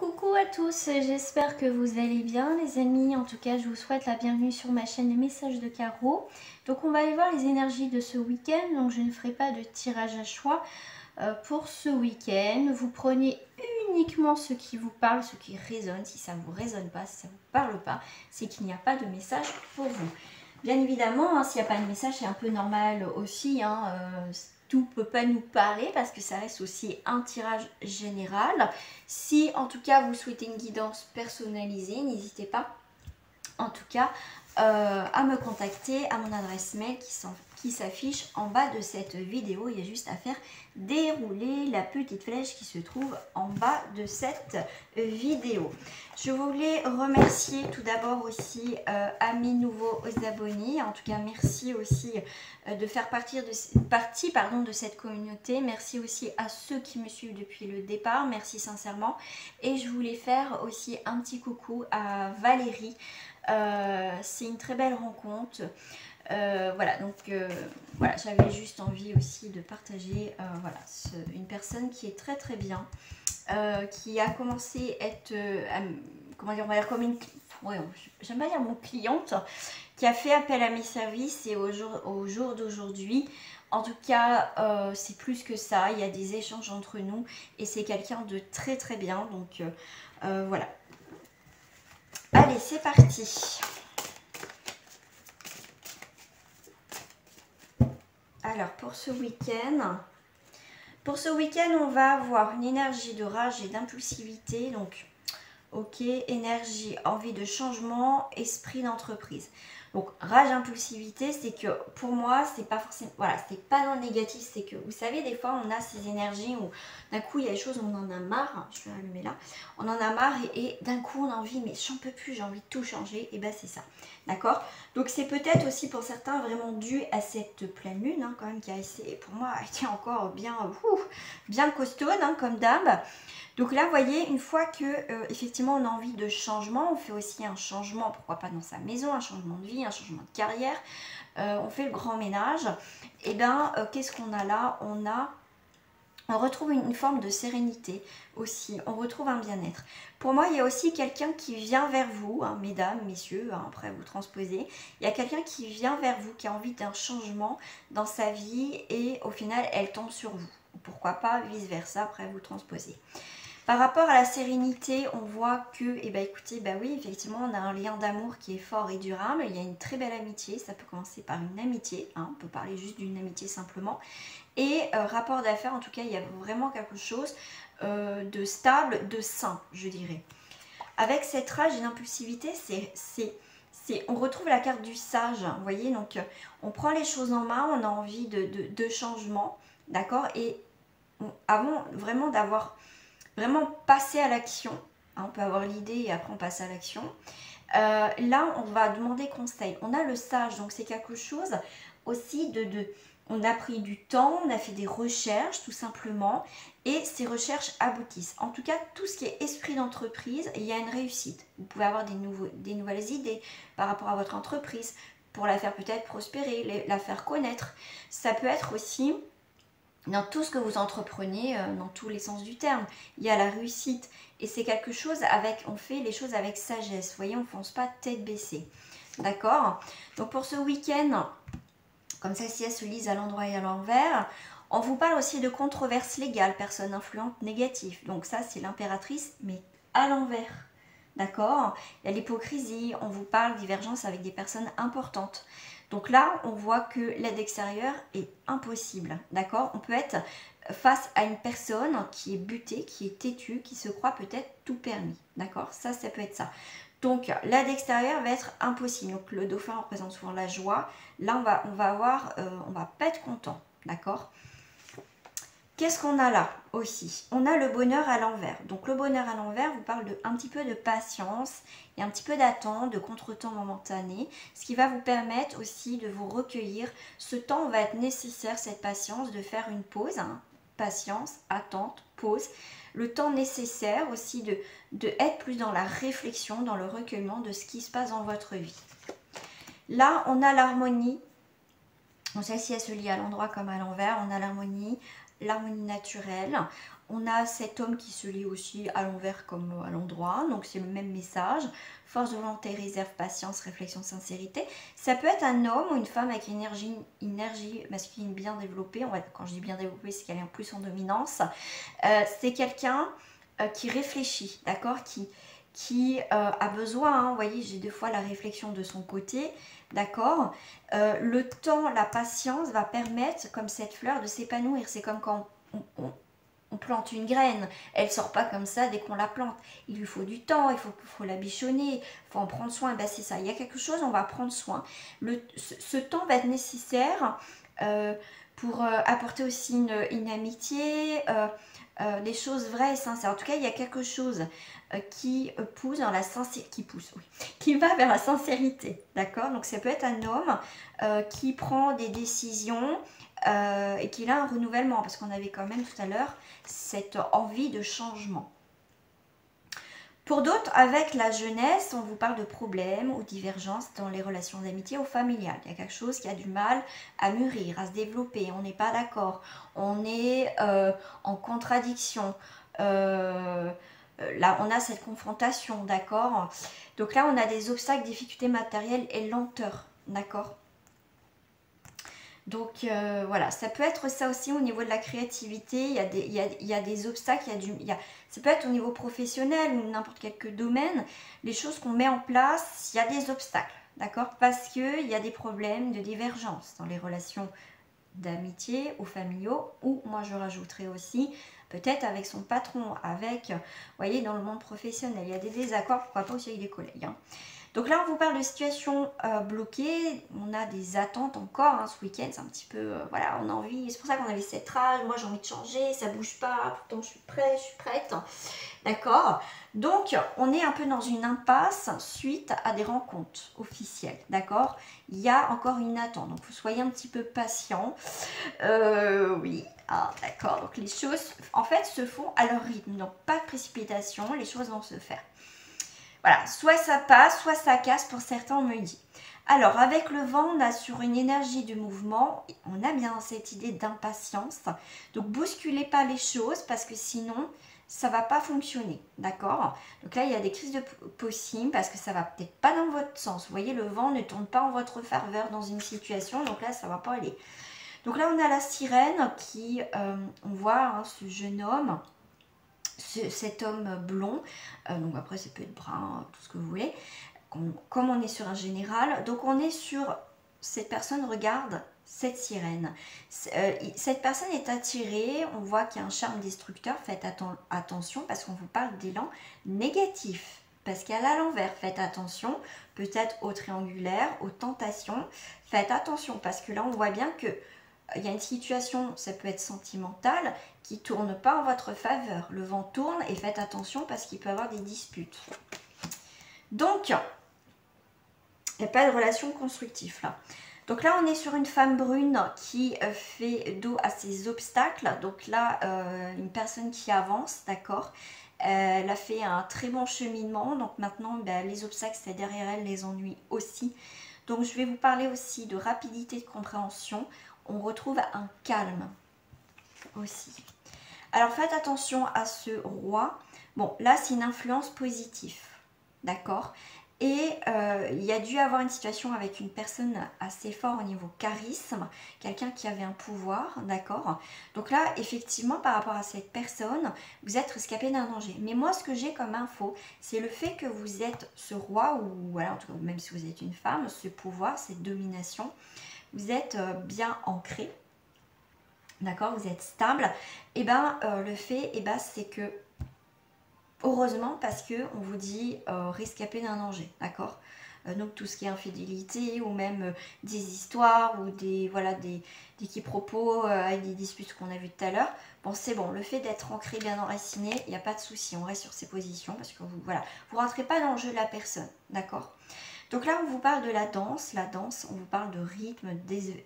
Coucou à tous, j'espère que vous allez bien les amis. En tout cas, je vous souhaite la bienvenue sur ma chaîne Les Messages de Caro. Donc on va aller voir les énergies de ce week-end. Donc je ne ferai pas de tirage à choix pour ce week-end. Vous prenez uniquement ce qui vous parle, ce qui résonne. Si ça ne vous résonne pas, si ça ne vous parle pas, c'est qu'il n'y a pas de message pour vous. Bien évidemment, hein, s'il n'y a pas de message, c'est un peu normal aussi. Tout ne peut pas nous parler parce que ça reste aussi un tirage général. Si en tout cas vous souhaitez une guidance personnalisée, n'hésitez pas en tout cas à me contacter à mon adresse mail qui s'affiche en bas de cette vidéo. Il y a juste à faire dérouler la petite flèche qui se trouve en bas de cette vidéo. Je voulais remercier tout d'abord aussi à mes nouveaux abonnés. En tout cas, merci aussi de faire partie de cette communauté. Merci aussi à ceux qui me suivent depuis le départ. Merci sincèrement. Et je voulais faire aussi un petit coucou à Valérie. C'est une très belle rencontre. Voilà, j'avais juste envie aussi de partager une personne qui est très très bien, qui a commencé à être, comment dire, on va dire comme une, ouais, j'aime pas dire mon cliente, qui a fait appel à mes services et au jour d'aujourd'hui, en tout cas, c'est plus que ça, il y a des échanges entre nous et c'est quelqu'un de très très bien, donc voilà. Allez, c'est parti. Alors, pour ce week-end, on va avoir une énergie de rage et d'impulsivité. Donc, ok, énergie, envie de changement, esprit d'entreprise. Donc, rage, impulsivité, c'est que pour moi, c'est pas forcément, voilà, c'est pas dans le négatif. C'est que, vous savez, des fois, on a ces énergies où d'un coup, il y a des choses où on en a marre. Je vais allumer là. On en a marre et d'un coup, on a envie, mais j'en peux plus, j'ai envie de tout changer. Et ben, c'est ça. D'accord? Donc, c'est peut-être aussi pour certains vraiment dû à cette pleine lune, hein, quand même, qui a essayé, pour moi, a été encore bien costaude, hein, comme d'hab. Donc là, vous voyez, une fois que effectivement on a envie de changement, on fait aussi un changement, pourquoi pas dans sa maison, un changement de vie, un changement de carrière, on fait le grand ménage. Et bien, qu'est-ce qu'on a là? On retrouve une forme de sérénité aussi, on retrouve un bien-être. Pour moi, il y a aussi quelqu'un qui vient vers vous, hein, mesdames, messieurs, hein, après vous transposez. Il y a quelqu'un qui vient vers vous, qui a envie d'un changement dans sa vie et au final, elle tombe sur vous. Pourquoi pas vice-versa, après vous transposez. Par rapport à la sérénité, on voit que, eh ben, écoutez, bah oui, effectivement, on a un lien d'amour qui est fort et durable. Il y a une très belle amitié, ça peut commencer par une amitié, hein, on peut parler juste d'une amitié simplement. Et rapport d'affaires, en tout cas, il y a vraiment quelque chose de stable, de sain, je dirais. Avec cette rage et l'impulsivité, on retrouve la carte du sage, vous voyez, donc on prend les choses en main, on a envie de changement, d'accord, et avant vraiment d'avoir vraiment passé à l'action, hein, on peut avoir l'idée et après on passe à l'action. Là, on va demander conseil. On a le sage, donc c'est quelque chose aussi on a pris du temps, on a fait des recherches tout simplement et ces recherches aboutissent. En tout cas, tout ce qui est esprit d'entreprise, il y a une réussite. Vous pouvez avoir des nouvelles idées par rapport à votre entreprise pour la faire peut-être prospérer, la faire connaître. Ça peut être aussi dans tout ce que vous entreprenez, dans tous les sens du terme, il y a la réussite. Et c'est quelque chose on fait les choses avec sagesse. Vous voyez, on ne fonce pas tête baissée. D'accord? Donc pour ce week-end, comme ça, si elle se lise à l'endroit et à l'envers, on vous parle aussi de controverses légales, personnes influentes négatives. Donc ça, c'est l'impératrice, mais à l'envers. D'accord? Il y a l'hypocrisie, on vous parle de divergence avec des personnes importantes. Donc là, on voit que l'aide extérieure est impossible, d'accord? On peut être face à une personne qui est butée, qui est têtue, qui se croit peut-être tout permis, d'accord? Ça peut être ça. Donc, l'aide extérieure va être impossible. Donc, le dauphin représente souvent la joie. Là, on va pas être content, d'accord? Qu'est-ce qu'on a là aussi? On a le bonheur à l'envers. Donc le bonheur à l'envers vous parle un petit peu de patience et un petit peu d'attente, de contretemps momentané, ce qui va vous permettre aussi de vous recueillir. Ce temps va être nécessaire, cette patience, de faire une pause, hein. Patience, attente, pause. Le temps nécessaire aussi de être plus dans la réflexion, dans le recueillement de ce qui se passe dans votre vie. Là, on a l'harmonie. Donc celle-ci, elle se lie à l'endroit comme à l'envers. On a l'harmonie l'harmonie naturelle. On a cet homme qui se lit aussi à l'envers comme à l'endroit, donc c'est le même message. Force de volonté, réserve, patience, réflexion, sincérité. Ça peut être un homme ou une femme avec une énergie masculine bien développée. Quand je dis bien développée, c'est qu'elle est en plus en dominance. C'est quelqu'un qui réfléchit, d'accord, qui a besoin, hein, vous voyez, j'ai des fois la réflexion de son côté, d'accord. Le temps, la patience va permettre, comme cette fleur, de s'épanouir. C'est comme quand on plante une graine, elle ne sort pas comme ça dès qu'on la plante. Il lui faut du temps, il faut la bichonner, il faut en prendre soin. Ben, c'est ça, il y a quelque chose, on va prendre soin. Ce temps va être nécessaire pour apporter aussi une amitié, des choses vraies et sincères. En tout cas, il y a quelque chose qui pousse dans la sincérité, qui va vers la sincérité, d'accord. Donc ça peut être un homme qui prend des décisions et qu'il a un renouvellement, parce qu'on avait quand même tout à l'heure cette envie de changement. Pour d'autres, avec la jeunesse, on vous parle de problèmes ou divergences dans les relations d'amitié ou familiales. Il y a quelque chose qui a du mal à mûrir, à se développer, on n'est pas d'accord, on est en contradiction. Là, on a cette confrontation, d'accord. Donc là, on a des obstacles, difficultés matérielles et lenteur, d'accord. Donc voilà, ça peut être ça aussi au niveau de la créativité, il y a des obstacles, ça peut être au niveau professionnel ou n'importe quel domaine, les choses qu'on met en place, il y a des obstacles, d'accord, parce qu'il y a des problèmes de divergence dans les relations d'amitié ou familiaux, ou moi je rajouterais aussi peut-être avec son patron, avec, vous voyez, dans le monde professionnel, il y a des désaccords, pourquoi pas aussi avec des collègues, hein. Donc là, on vous parle de situations bloquées. On a des attentes encore hein, ce week-end. C'est un petit peu, voilà, on a envie. C'est pour ça qu'on avait cette rage. Moi, j'ai envie de changer. Ça bouge pas. Pourtant, je suis prête. D'accord. Donc, on est un peu dans une impasse suite à des rencontres officielles. D'accord. Il y a encore une attente. Donc, vous soyez un petit peu patient. Oui. Ah, d'accord. Donc, les choses, en fait, se font à leur rythme. Donc, pas de précipitation. Les choses vont se faire. Voilà, soit ça passe, soit ça casse pour certains, on me dit. Alors, avec le vent, on a sur une énergie de mouvement, on a bien cette idée d'impatience. Donc, bousculez pas les choses parce que sinon, ça ne va pas fonctionner, d'accord? Donc là, il y a des crises de possibles parce que ça va peut-être pas dans votre sens. Vous voyez, le vent ne tourne pas en votre faveur dans une situation, donc là, ça ne va pas aller. Donc là, on a la sirène qui, on voit hein, ce jeune homme, cet homme blond, donc après ça peut être brun, tout ce que vous voulez, comme on est sur un général, donc on est sur, cette personne regarde cette sirène, cette personne est attirée, on voit qu'il y a un charme destructeur, faites attention parce qu'on vous parle d'élan négatif, parce qu'elle est à l'envers, faites attention, peut-être au triangulaire, aux tentations, faites attention parce que là on voit bien que il y a une situation, ça peut être sentimentale, qui ne tourne pas en votre faveur. Le vent tourne et faites attention parce qu'il peut y avoir des disputes. Donc, il n'y a pas de relation constructive là. Donc là, on est sur une femme brune qui fait dos à ses obstacles. Donc là, une personne qui avance, d'accord. Elle a fait un très bon cheminement. Donc maintenant, ben, les obstacles, c'est derrière elle, les ennuis aussi. Donc je vais vous parler aussi de rapidité de compréhension. On retrouve un calme aussi. Alors faites attention à ce roi. Bon, là c'est une influence positive, d'accord. Et il y a dû avoir une situation avec une personne assez forte au niveau charisme, quelqu'un qui avait un pouvoir, d'accord. Donc là, effectivement, par rapport à cette personne, vous êtes rescapé d'un danger. Mais moi, ce que j'ai comme info, c'est le fait que vous êtes ce roi, ou voilà, en tout cas, même si vous êtes une femme, ce pouvoir, cette domination, vous êtes bien ancré, d'accord, vous êtes stable, et bien le fait, et ben, c'est que, heureusement, parce que on vous dit rescapé d'un danger, d'accord. Donc tout ce qui est infidélité ou même des histoires ou des voilà des quiproquos avec des disputes qu'on a vu tout à l'heure. Bon, c'est bon, le fait d'être ancré, bien enraciné, il n'y a pas de souci, on reste sur ses positions parce que vous voilà, vous rentrez pas dans le jeu de la personne, d'accord. Donc là, on vous parle de la danse, on vous parle de rythme,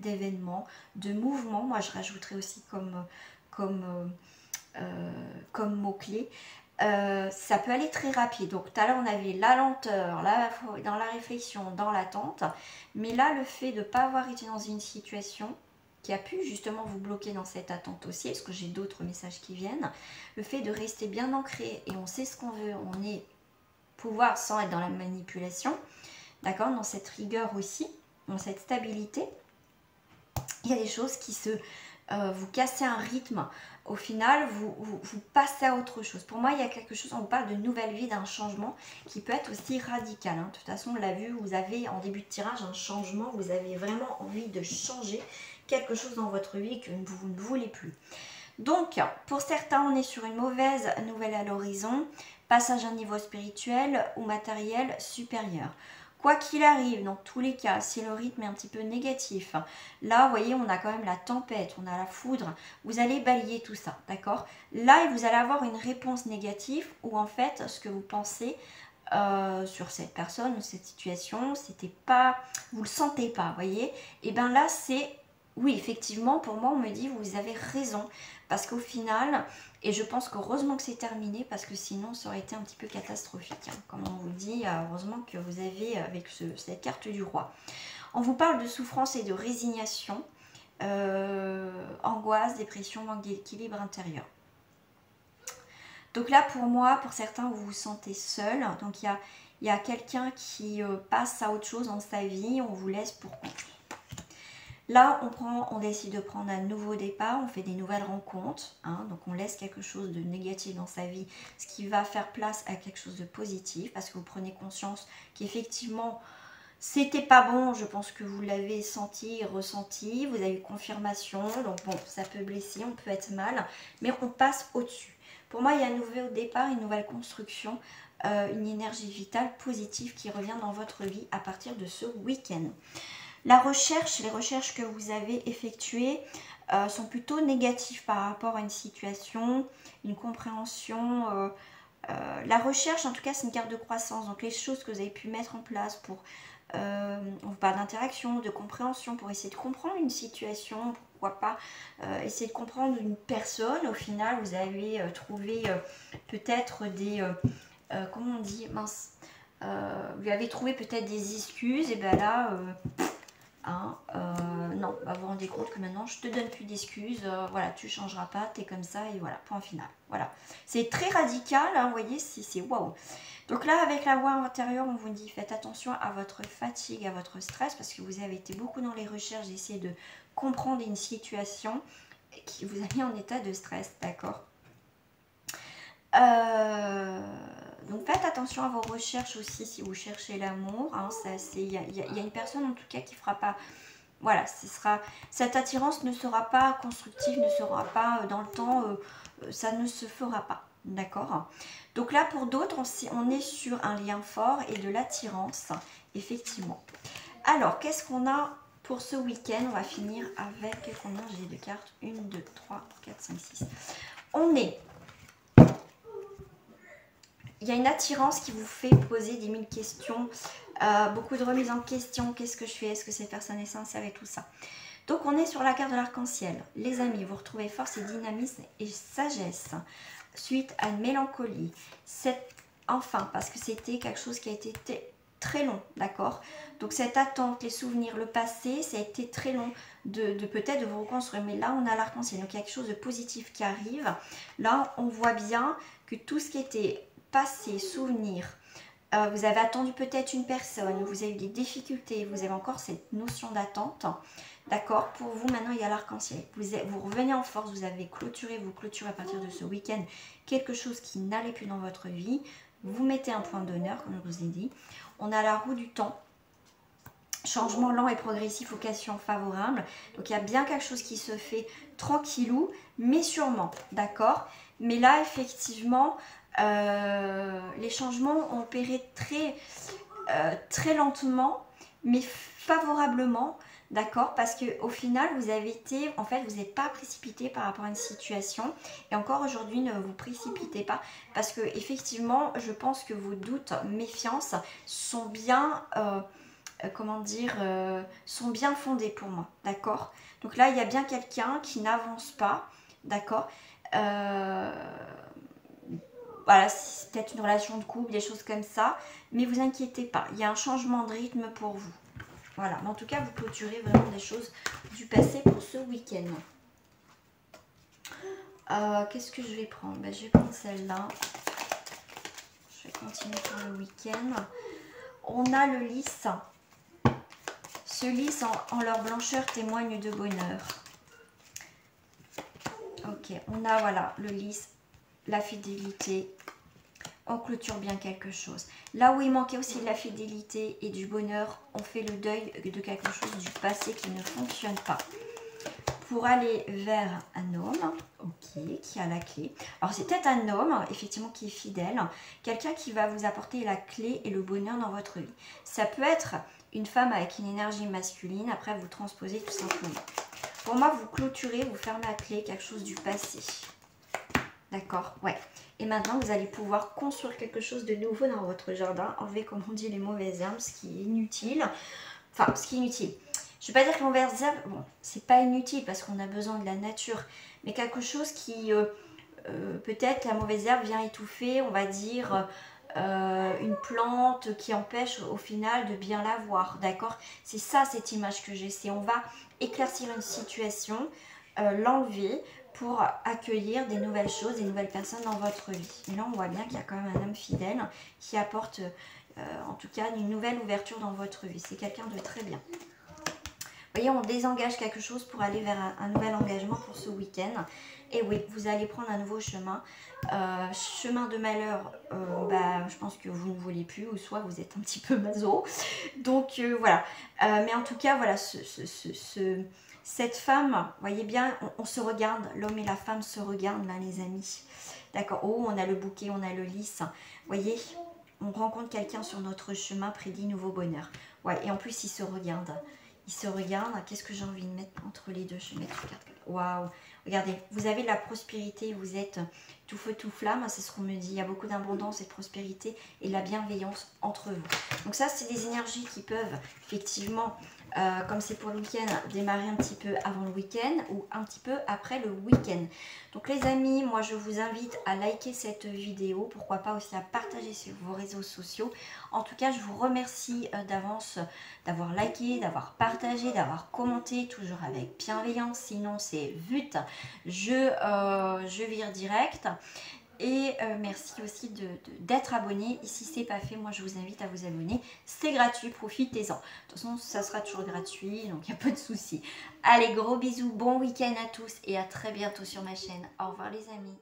d'événements, de mouvements. Moi, je rajouterais aussi comme mot-clé. Ça peut aller très rapide. Donc tout à l'heure, on avait la lenteur, dans la réflexion, dans l'attente. Mais là, le fait de ne pas avoir été dans une situation qui a pu justement vous bloquer dans cette attente aussi, parce que j'ai d'autres messages qui viennent, le fait de rester bien ancré et on sait ce qu'on veut, on est pouvoir sans être dans la manipulation, d'accord, dans cette rigueur aussi, dans cette stabilité, il y a des choses qui se... vous cassez un rythme, au final vous passez à autre chose. Pour moi il y a quelque chose, on vous parle de nouvelle vie, d'un changement qui peut être aussi radical, hein. De toute façon on l'a vu, vous avez en début de tirage un changement, vous avez vraiment envie de changer quelque chose dans votre vie que vous ne voulez plus. Donc pour certains on est sur une mauvaise nouvelle à l'horizon, passage à un niveau spirituel ou matériel supérieur. Quoi qu'il arrive, dans tous les cas, si le rythme est un petit peu négatif, là, vous voyez, on a quand même la tempête, on a la foudre, vous allez balayer tout ça, d'accord? Là, vous allez avoir une réponse négative où, en fait, ce que vous pensez sur cette personne ou cette situation, c'était pas, vous le sentez pas, vous voyez? Et bien là, c'est, oui, effectivement, pour moi, on me dit, vous avez raison, parce qu'au final... Et je pense qu'heureusement que c'est terminé parce que sinon ça aurait été un petit peu catastrophique, hein. Comme on vous dit, heureusement que vous avez avec cette carte du roi. On vous parle de souffrance et de résignation, angoisse, dépression, manque d'équilibre intérieur. Donc là pour moi, pour certains vous vous sentez seul, donc il y a quelqu'un qui passe à autre chose dans sa vie, on vous laisse pour compte. Là, on décide de prendre un nouveau départ, on fait des nouvelles rencontres, hein, donc on laisse quelque chose de négatif dans sa vie, ce qui va faire place à quelque chose de positif, parce que vous prenez conscience qu'effectivement, c'était pas bon, je pense que vous l'avez senti, ressenti, vous avez eu confirmation, donc bon, ça peut blesser, on peut être mal, mais on passe au-dessus. Pour moi, il y a un nouveau départ, une nouvelle construction, une énergie vitale positive qui revient dans votre vie à partir de ce week-end. La recherche, les recherches que vous avez effectuées sont plutôt négatives par rapport à une situation, une compréhension. La recherche, en tout cas, c'est une carte de croissance. Donc, les choses que vous avez pu mettre en place pour... on vous parle d'interaction, de compréhension, pour essayer de comprendre une situation, pourquoi pas essayer de comprendre une personne. Au final, vous avez trouvé peut-être des... comment on dit, mince, vous avez trouvé peut-être des excuses, et bien là... Hein, non, bah vous vous rendez compte que maintenant je te donne plus d'excuses, voilà, tu changeras pas, t'es comme ça et voilà, point final. Voilà, c'est très radical, hein, vous voyez, c'est waouh. Donc là, avec la voix intérieure, on vous dit faites attention à votre fatigue, à votre stress, parce que vous avez été beaucoup dans les recherches d'essayer de comprendre une situation qui vous a mis en état de stress, d'accord? Donc faites attention à vos recherches aussi si vous cherchez l'amour, hein, il y a une personne en tout cas qui fera pas, voilà, cette attirance ne sera pas constructive, ne sera pas dans le temps, ça ne se fera pas, d'accord? Donc là pour d'autres on est sur un lien fort et de l'attirance, effectivement. Alors qu'est-ce qu'on a pour ce week-end? On va finir avec combien j'ai de cartes? 1, 2, 3, 4, 5, 6. On est... Il y a une attirance qui vous fait poser des mille questions, beaucoup de remises en question. Qu'est-ce que je fais? Est-ce que cette personne est sincère et tout ça? Donc on est sur la carte de l'arc-en-ciel. Les amis, vous retrouvez force et dynamisme et sagesse suite à une mélancolie. Enfin, parce que c'était quelque chose qui a été très long, d'accord? Donc cette attente, les souvenirs, le passé, ça a été très long de peut-être de vous reconstruire. Mais là, on a l'arc-en-ciel, donc il y a quelque chose de positif qui arrive. Là, on voit bien que tout ce qui était... passé, souvenir, vous avez attendu peut-être une personne, vous avez eu des difficultés, vous avez encore cette notion d'attente, d'accord? Pour vous, maintenant, il y a l'arc-en-ciel. Vous revenez en force, vous avez clôturé, vous clôturez à partir de ce week-end quelque chose qui n'allait plus dans votre vie. Vous mettez un point d'honneur, comme je vous ai dit. On a la roue du temps. Changement lent et progressif, occasion favorable. Donc, il y a bien quelque chose qui se fait tranquillou, mais sûrement, d'accord? Mais là, effectivement... les changements ont opéré très lentement, mais favorablement, d'accord? Parce qu'au final, vous avez été, en fait, vous n'êtes pas précipité par rapport à une situation. Et encore aujourd'hui, ne vous précipitez pas. Parce que effectivement, je pense que vos doutes, méfiances sont bien... comment dire, sont bien fondés pour moi, d'accord? Donc là, il y a bien quelqu'un qui n'avance pas, d'accord? Voilà, c'est peut-être une relation de couple, des choses comme ça, mais vous inquiétez pas, il y a un changement de rythme pour vous. Voilà, mais en tout cas, vous clôturez vraiment des choses du passé pour ce week-end. Qu'est-ce que je vais prendre? Ben, je vais prendre celle-là. Je vais continuer pour le week-end. On a le lys. Ce lys en leur blancheur témoigne de bonheur. Ok, on a voilà le lys, la fidélité. On clôture bien quelque chose. Là où il manquait aussi de la fidélité et du bonheur, on fait le deuil de quelque chose du passé qui ne fonctionne pas. Pour aller vers un homme, ok, qui a la clé. Alors c'est peut-être un homme, effectivement, qui est fidèle. Quelqu'un qui va vous apporter la clé et le bonheur dans votre vie. Ça peut être une femme avec une énergie masculine. Après, vous transposez tout simplement. Pour moi, vous clôturez, vous fermez la clé, quelque chose du passé. D'accord, ouais. Et maintenant, vous allez pouvoir construire quelque chose de nouveau dans votre jardin. Enlever, comme on dit, les mauvaises herbes, ce qui est inutile. Enfin, ce qui est inutile. Je ne vais pas dire que les mauvaises herbes, bon, c'est pas inutile parce qu'on a besoin de la nature. Mais quelque chose qui, peut-être, la mauvaise herbe vient étouffer, on va dire, une plante qui empêche au final de bien la voir. D'accord? C'est ça, cette image que j'ai. C'est on va éclaircir une situation, l'enlever, pour accueillir des nouvelles choses, des nouvelles personnes dans votre vie. Et là, on voit bien qu'il y a quand même un homme fidèle qui apporte, en tout cas, une nouvelle ouverture dans votre vie. C'est quelqu'un de très bien. Vous voyez, on désengage quelque chose pour aller vers un nouvel engagement pour ce week-end. Et oui, vous allez prendre un nouveau chemin. Chemin de malheur, bah, je pense que vous ne voulez plus, ou soit vous êtes un petit peu maso. Donc voilà. Mais en tout cas, voilà, cette femme, voyez bien, on se regarde, l'homme et la femme se regardent là, les amis. D'accord, oh, on a le bouquet, on a le lys. Voyez, on rencontre quelqu'un sur notre chemin, prédit nouveau bonheur. Ouais, et en plus, ils se regardent. Ils se regardent. Qu'est-ce que j'ai envie de mettre entre les deux? Je vais mettre, waouh, regardez, vous avez de la prospérité, vous êtes tout feu, tout flamme, c'est ce qu'on me dit. Il y a beaucoup d'abondance et de prospérité et de la bienveillance entre vous. Donc ça, c'est des énergies qui peuvent effectivement, comme c'est pour le week-end, démarrer un petit peu avant le week-end ou un petit peu après le week-end. Donc les amis, moi je vous invite à liker cette vidéo, pourquoi pas aussi à partager sur vos réseaux sociaux. En tout cas, je vous remercie d'avance d'avoir liké, d'avoir partagé, d'avoir commenté, toujours avec bienveillance, sinon c'est vite, je vire direct. Et merci aussi d'être abonné. Et si ce n'est pas fait, moi je vous invite à vous abonner. C'est gratuit, profitez-en. De toute façon, ça sera toujours gratuit, donc il n'y a pas de souci. Allez, gros bisous, bon week-end à tous et à très bientôt sur ma chaîne. Au revoir les amis.